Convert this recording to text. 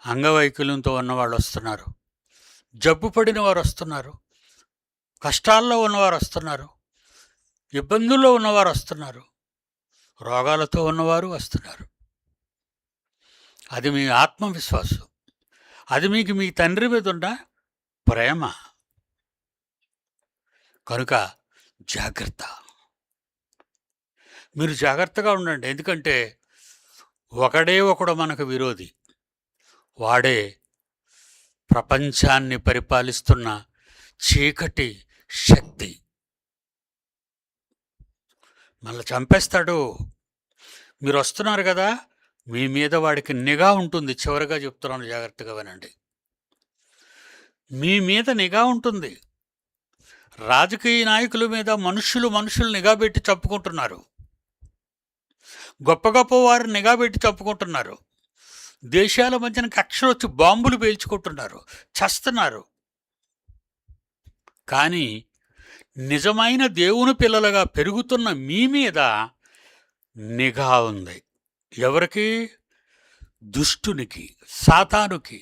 అంగవైకల్యంతో ఉన్నవాళ్ళు వస్తున్నారు, జబ్బు పడిన వారు వస్తున్నారు, కష్టాల్లో ఉన్నవారు వస్తున్నారు, ఇబ్బందుల్లో ఉన్నవారు వస్తున్నారు, రోగాలతో ఉన్నవారు వస్తున్నారు. అది మీ ఆత్మవిశ్వాసం, అది మీకు మీ తండ్రి మీద ఉన్న ప్రేమ. కనుక జాగ్రత్త, మీరు జాగ్రత్తగా ఉండండి. ఎందుకంటే ఒకడు మనకు విరోధి, వాడే ప్రపంచాన్ని పరిపాలిస్తున్న చీకటి శక్తి. మళ్ళీ చంపేస్తాడు. మీరు వస్తున్నారు కదా, మీ మీద వాడికి నిఘా ఉంటుంది. చివరిగా చెప్తున్నాను, జాగ్రత్తగా వినండి. మీ మీద నిఘా ఉంటుంది. రాజకీయ నాయకుల మీద మనుషులు నిఘా పెట్టి చంపుకుంటున్నారు. గొప్ప గొప్ప వారు నిఘా పెట్టి చంపుకుంటున్నారు. దేశాల మధ్యన కక్షలు వచ్చి బాంబులు పేల్చుకుంటున్నారు, చస్తున్నారు. కానీ నిజమైన దేవుని పిల్లలుగా పెరుగుతున్న మీ మీద నిఘా ఉంది. ఎవరికి? దుష్టునికి, సాతానుకి.